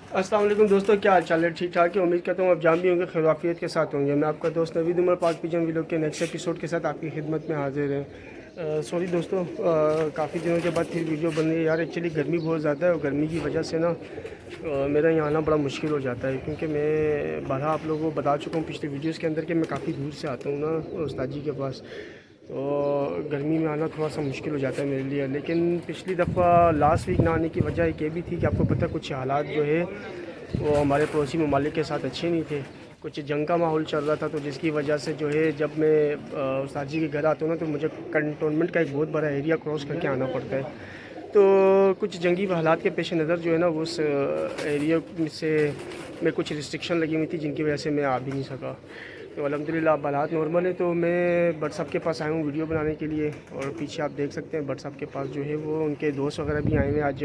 अस्सलाम वालेकुम दोस्तों, क्या हाल चाल है? ठीक ठाक है। उम्मीद करता हूँ आप जान भी होंगे, खैरियत के साथ होंगे। मैं आपका दोस्त नवीद उमर पाक पिजन व्लॉग के नेक्स्ट एपिसोड के साथ आपकी खिदमत में हाजिर है। सॉरी दोस्तों, काफ़ी दिनों के बाद फिर वीडियो बन रही है यार। एक्चुअली गर्मी बहुत ज़्यादा है और गर्मी की वजह से ना मेरा यहाँ आना बड़ा मुश्किल हो जाता है, क्योंकि मैं बारहा आप लोगों को बता चुका हूँ पिछले वीडियोज़ के अंदर कि मैं काफ़ी दूर से आता हूँ ना उस्ताद जी के पास। तो गर्मी में आना थोड़ा सा मुश्किल हो जाता है मेरे लिए। लेकिन पिछली दफ़ा लास्ट वीक ना आने की वजह एक ये भी थी कि आपको पता कुछ हालात जो है वो हमारे पड़ोसी ममालिक के साथ अच्छे नहीं थे। कुछ जंग का माहौल चल रहा था, तो जिसकी वजह से जो है जब मैं उस्ताद जी के घर आता हूँ ना, तो मुझे कंटोनमेंट का एक बहुत बड़ा एरिया क्रॉस करके आना पड़ता है। तो कुछ जंगी हालात के पेश नज़र जो है ना, उस एरिया से में कुछ रिस्ट्रिक्शन लगी हुई थी, जिनकी वजह से मैं आ भी नहीं सका। तो अल्हम्दुलिल्लाह अब हालात नॉर्मल है। तो मैं बट साहब के पास आया हूँ वीडियो बनाने के लिए, और पीछे आप देख सकते हैं बट साहब के पास जो है वो उनके दोस्त वगैरह भी आए हैं आज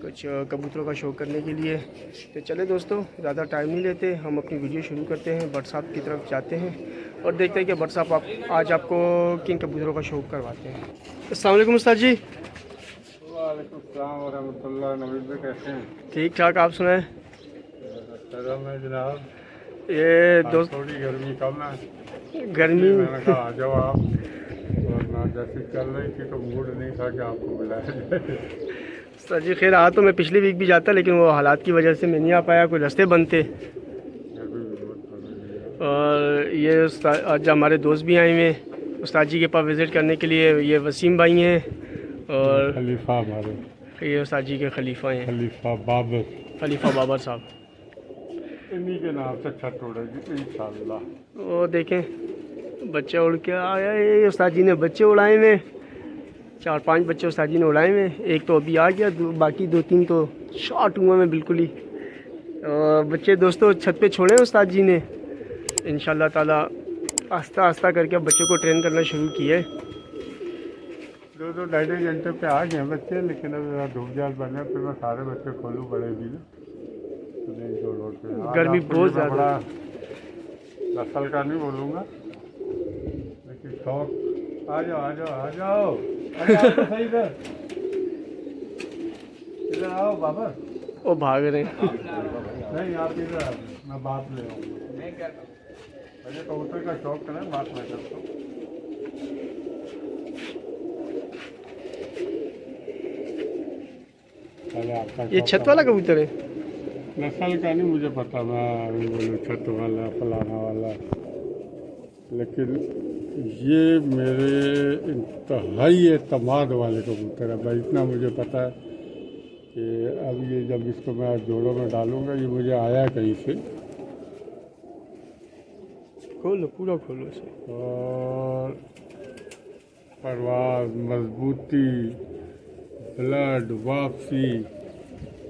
कुछ कबूतरों का शौक़ करने के लिए। तो चले दोस्तों, ज़्यादा टाइम नहीं लेते, हम अपनी वीडियो शुरू करते हैं। बट साहब की तरफ जाते हैं और देखते हैं कि बट साहब आज आपको किन कबूतरों का शौक़ करवाते हैं। अस्सलाम वालेकुम उस्ताद जी। वालेकुम सलाम वरहमतुल्लाह। नवीद भाई कैसे हैं? ठीक ठाक, आप सुनाएं। करम है जनाब। ये आज दोस्त थोड़ी गर्मी कम है, गर्मी इसलिए मैंने कहा आ जाओ आप। वरना जैसी चल रही थी तो मूड नहीं था कि आपको बुलाया जाए। सर जी खैर, आ तो मैं पिछली वीक भी जाता, लेकिन वो हालात की वजह से मैं नहीं आ पाया, कोई रास्ते बंद थे। गर्मी भी बहुत पड़ रही है। और ये आज हमारे दोस्त भी आए हुए हैं उस्ताद जी के पास विज़िट करने के लिए। ये वसीम भाई हैं ये और खलीफा हमारे, ये उस्ताद जी के खलीफा हैं, खलीफा बाबर, खलीफा बाबर साहब। इन्हीं के नाम से छत उड़ेगी इंशाल्लाह। वो देखें, बच्चे उड़ के आया है। उस्ताद जी ने बच्चे उड़ाए हुए, 4-5 बच्चे उस्ताद जी ने उड़ाए हुए। एक तो अभी आ गया, बाकी 2-3 तो शॉर्ट हुआ में बिल्कुल ही। बच्चे दोस्तों छत पे छोड़े हैं उस्ताद जी ने, इंशाल्लाह ताला आस्ता आस्ता करके अब बच्चों को ट्रेन करना शुरू किया है। 2-2 ढाई घंटे पे आ गए बच्चे, लेकिन अब जरा धूप जाल बने फिर मैं सारे बच्चे खोलूँ पड़ेगी ना, तो नहीं छोड़ो। आज गर्मी आपको बहुत ये मैं ज़्यादा बड़ा है। नस्ल का नहीं बोलूँगा, लेकिन शौक। आ जाओ आ जाओ आ जाओ आ जाओ तो सही इधर, इधर आओ बाबा। वो भाग रहे हैं। नहीं आप इधर आओ, मैं बात ले आऊँगा। मुझे कबूतर का शौक है ना, बात मैं करता हूँ। पहले आपका ये शौक छत वाला कबूतर है। नस्ल का नहीं मुझे पता, मैं अभी बोलूँ छत वाला फलाना वाला, लेकिन ये मेरे इंतहाई एतमाद वाले कबूतर है भाई। इतना मुझे पता है कि अब ये जब इसको मैं जोड़ों में डालूंगा, ये मुझे आया कहीं से। खोलो, पूरा खोलो इसे। और परवाज़, मजबूती, ब्लड, वापसी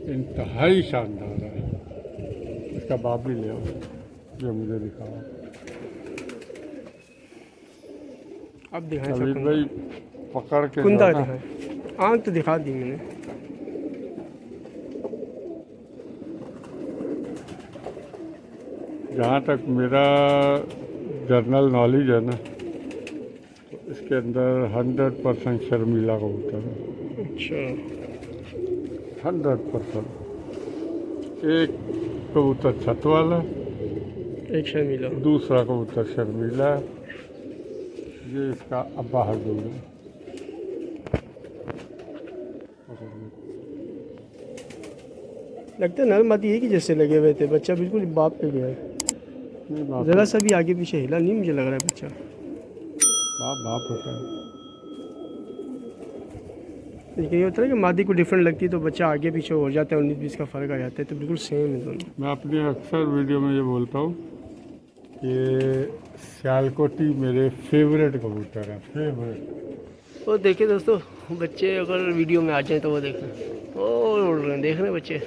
इंतहाई शानदार है। इसका बाप भी ले आओ, जो मुझे दिखाओ। अब दिखाएं नवीद सब भाई पकड़ के कुंदा जो है ना, दिखाएं। आँख तो दिखा दी मैंने। जहाँ तक मेरा जर्नल नॉलेज है ना, तो इसके अंदर 100% शर्मीला कबूतर है। अच्छा, 100%। एक कबूतर छत वाला, एक शर्मीला। दूसरा कबूतर शर्मीला है। ये इसका अब्बा हजूर है। लगता है नरमादी एक ही जैसे लगे हुए थे। बच्चा बिल्कुल बाप पे गया है, नहीं बाप, ज़रा सा भी आगे पीछे हिला नहीं, मुझे लग रहा है बच्चा। बाप बाप होता है। लेकिन ये होता है कि मादी को डिफरेंट लगती है तो बच्चा आगे पीछे हो जाता है, 19-20 का फ़र्क आ जाता है। तो बिल्कुल सेम है दोनों। मैं अपनी अक्सर वीडियो में ये बोलता हूँ कि सियालकोटी मेरे फेवरेट कबूतर हैं, फेवरेट। वो देखिए दोस्तों, बच्चे अगर वीडियो में आ जाए तो वो देखें, वो उड़ रहे हैं, देख रहे हैं बच्चे।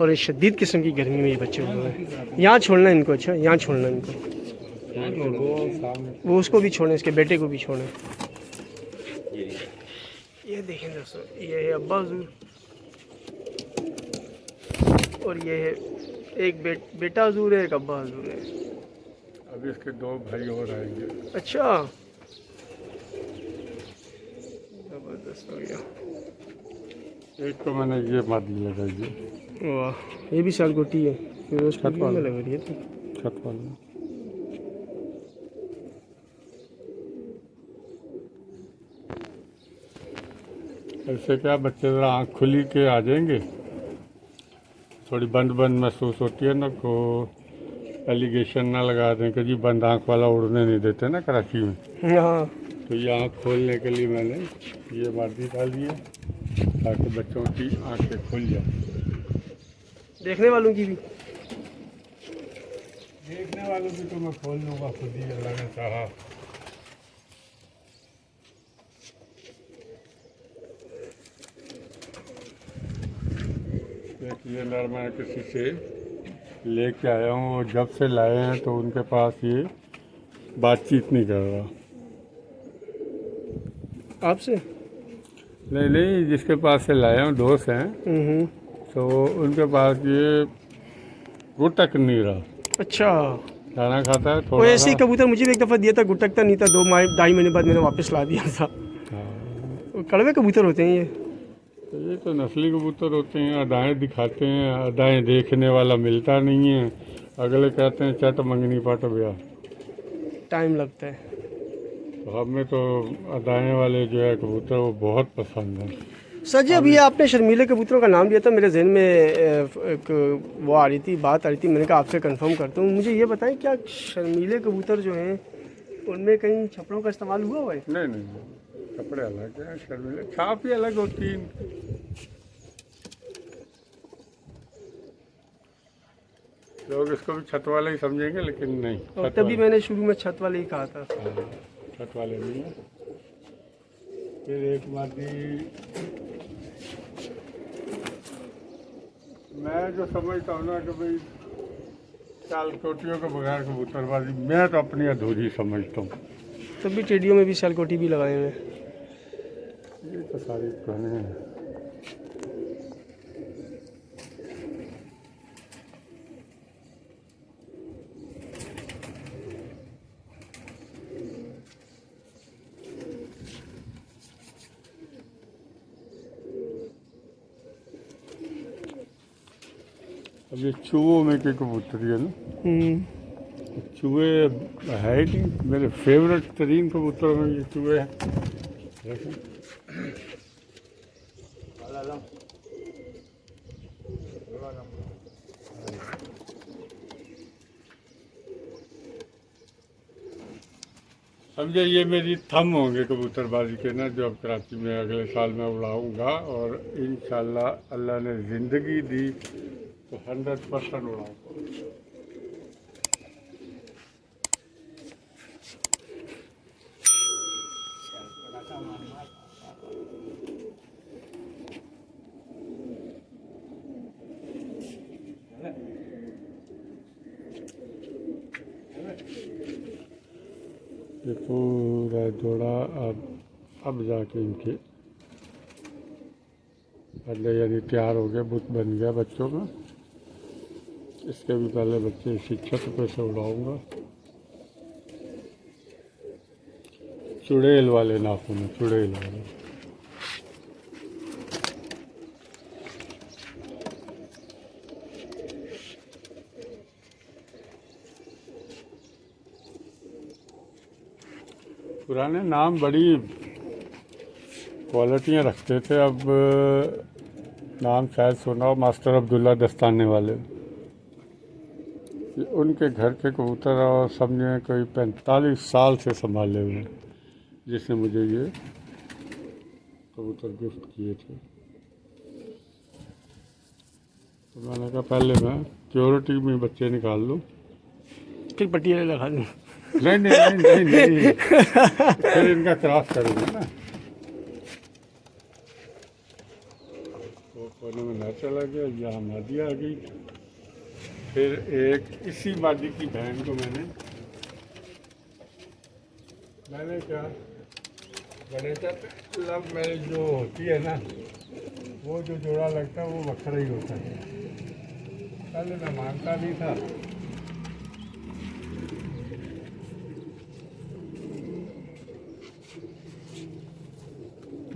और इस शदीद किस्म की गर्मी में ये बच्चे उड़ रहे हैं। यहाँ छोड़ना है इनको। अच्छा, यहाँ छोड़ना है इनको। वो उसको भी छोड़ें, इसके बेटे को भी छोड़ें। ये देखें दोस्तों, ये है अब्बा हजूर, और ये है एक बेटा हजूर है, एक अब्बा हजूर है। अभी इसके 2 भाई और आएंगे। अच्छा, ज़बरदस्त हो गया। एक तो मैंने ये मादी लगाई है, वाह, ये भी सियालकोटी है, फिरोजपुर में लग रही है तो। छत वाला ऐसे क्या बच्चे ज़रा आँख खुली के आ जाएंगे, थोड़ी बंद बंद महसूस होती है ना, को एलिगेशन ना लगा दें कि जी बंद आँख वाला उड़ने नहीं देते ना कराची में। हाँ, तो ये आँख खोलने के लिए मैंने ये वर्दी डाली है ताकि बच्चों की आँखें खुल जाए। देखने वालों की भी। देखने वालों की तो मैं खोल लूँगा खुद ही, अल्लाह ने चाहा। ये नर मैं किसी से लेके आया हूँ और जब से लाए हैं तो उनके पास ये बातचीत नहीं कर रहा। आपसे? नहीं नहीं, जिसके पास से लाए हूँ दोस्त हैं, तो उनके पास ये गुटक नहीं रहा। अच्छा, खाना खाता है वो थोड़ा ऐसे ही सा। कबूतर मुझे भी एक दफ़ा दिया था, गुटकता नहीं था, 2-2.5 महीने बाद मैंने वापस ला दिया था। हाँ, वो कड़वे कबूतर होते हैं ये। तो ये तो नस्ली कबूतर होते हैं, अदाएँ दिखाते हैं, अदाएँ देखने वाला मिलता नहीं है, अगले कहते हैं चट मंगनी पट ब्याह। टाइम लगता है। तो हमें तो अदाएँ वाले जो है कबूतर वो बहुत पसंद है। सर जी, अभी आपने शर्मीले कबूतरों का नाम लिया था, मेरे जहन में एक वो आ रही थी, बात आ रही थी, मैंने कहा आपसे कंफर्म करता हूँ। मुझे ये बताएं, क्या शर्मीले कबूतर जो हैं उनमें कहीं छपड़ों का इस्तेमाल हुआ हुआ है? नहीं नहीं नहीं, कपड़े अलग हैं, शर्मीले छाप ही अलग होती है। लोग इसको भी छत वाले ही समझेंगे, लेकिन नहीं, और छत तभी वाले। मैंने शुरू में छत वाले ही कहा था। हाँ, छत वाले नहीं है। फिर एक बात मैं जो समझता हूँ ना कि भाई सियालकोटियों के बगैर कबूतरबाजी मैं तो अपनी अधूरी समझता हूँ। तभी टेडियो में भी सियालकोटी भी लगाए हुए हैं। ये तो सारी पुराने हैं। अब ये चूहों में के कबूतरी है ना, चूहे है ही नहीं, मेरे फेवरेट तरीन कबूतरों में ये चूहे हैं। देखें, समझे ये मेरी थम होंगे कबूतरबाजी के ना, जो अब कराची में अगले साल मैं उड़ाऊंगा, और इंशाल्लाह अल्लाह ने ज़िंदगी दी तो 100% उड़ाऊंगा। ये पूरा जोड़ा अब जाके इनके अल्लाह यानी तैयार हो गया, बुत बन गया बच्चों का। इसके भी पहले बच्चे इसी छत पे से उड़ाऊंगा। चुड़ैल वाले नाखून है, चुड़ैल वाले। पुराने नाम बड़ी क्वालिटियाँ रखते थे, अब नाम शायद सुना हो, मास्टर अब्दुल्ला दस्ताने वाले। उनके घर के कबूतर और समझे कोई 45 साल से संभाले हुए हैं, जिसने मुझे ये कबूतर गिफ्ट किए थे। तो मैंने कहा पहले मैं प्योरिटी में बच्चे निकाल लूँ, फिर पटियाले लगा दूँ। नहीं नहीं नहीं नहीं, नहीं। फिर इनका क्रॉस करूँगा ना। वो कोने में ना चला गया, यहाँ मादी आ गई। फिर एक इसी मादी की बहन को मैंने क्या गणेशा लव मैरिज जो होती है ना, वो जो जोड़ा लगता है वो बखरा ही होता है। पहले मैं मानता नहीं था,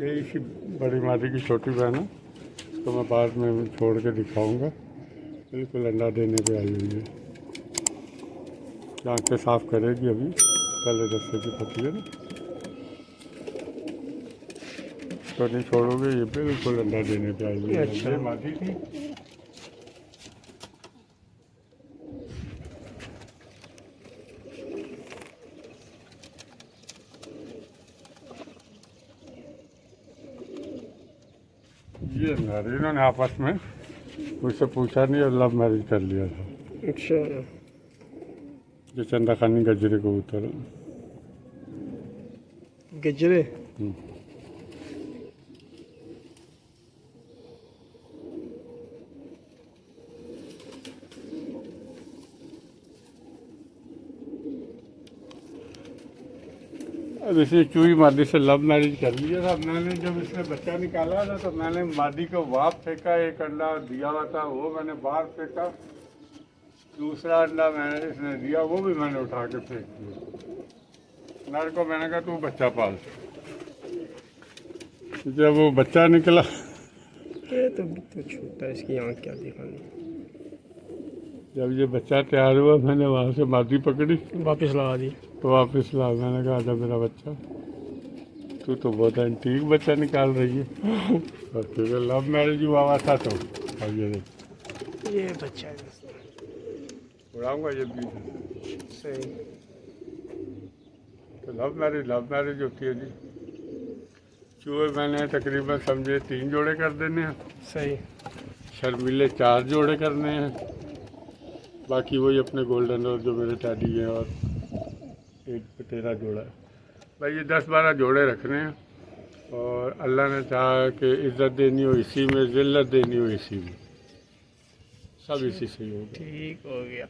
ये इसी बड़ी मादी की छोटी बहन है, तो तो मैं बाद में छोड़ के दिखाऊंगा। बिल्कुल अंडा देने पे आई हुई है। आँखें साफ़ करेगी अभी, पहले रस्से की पतली है ना, तो नहीं छोड़ोगे। ये बिल्कुल अंडा देने पे आई हुई है। अच्छा। ये मादी थी। ये नारी इन्होंने आपस में मुझसे पूछा नहीं और लव मैरिज कर लिया था। अच्छा, ये चंदा खानी गजरे कबूतर है। गजरे। अब इसने चूही मादी से लव मैरिज कर लिया था। मैंने जब इसने बच्चा निकाला था तो मैंने मादी को वहाँ फेंका, एक अंडा दिया हुआ था वो मैंने बाहर फेंका, दूसरा अंडा मैंने इसने दिया वो भी मैंने उठा के फेंक दिया। नर को मैंने कहा तू बच्चा पाल। जब वो बच्चा निकला, ये तो छोटा है, इसकी आँख क्या दिखानी। जब ये बच्चा तैयार हुआ मैंने वहाँ से मादी पकड़ी, वापस लगा दी। तो वापस ला। मैंने कहा आजा मेरा बच्चा, तू तो बहुत एंटीक बच्चा निकाल रही है। और फिर लव मैरिज हुआ था तो अब ये देख, ये बच्चा है उड़ाऊंगा ये भी। सही। तो लव मैरिज होती है जी। चूहे मैंने तकरीबन समझे 3 जोड़े कर देने हैं, सही। शर्मीले 4 जोड़े करने हैं, बाकी वही अपने गोल्डन और जो मेरे टैडी हैं और एक तेरा जोड़ा है। भाई ये 10-12 जोड़े रखने हैं और अल्लाह ने चाहा कि इज़्ज़त देनी हो इसी में, ज़िल्लत देनी हो इसी में, सब इसी से ही होगा। ठीक हो गया।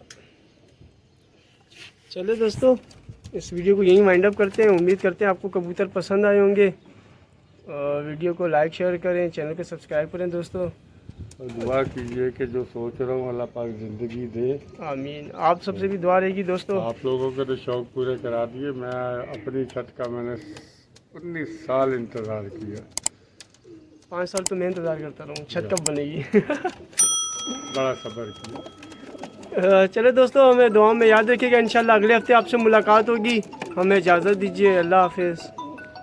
चलो दोस्तों, इस वीडियो को यहीं वाइंड अप करते हैं। उम्मीद करते हैं आपको कबूतर पसंद आए होंगे। वीडियो को लाइक शेयर करें, चैनल को सब्सक्राइब करें दोस्तों। और दुआ कीजिए कि जो सोच रहा हूँ अल्लाह पाक ज़िंदगी दे। आमीन। आप सबसे भी दुआ रहेगी दोस्तों। आप लोगों के तो शौक़ पूरे करा दिए। मैं अपनी छत का मैंने 19 साल इंतज़ार किया। 5 साल तो मैं इंतज़ार करता रहूँ, छत कब बनेगी। बड़ा सब्र किया। चलो दोस्तों, हमें दुआ में याद रखिएगा। इंशाल्लाह अगले हफ्ते आपसे मुलाकात होगी। हमें इजाज़त दीजिए। अल्लाह हाफिज़।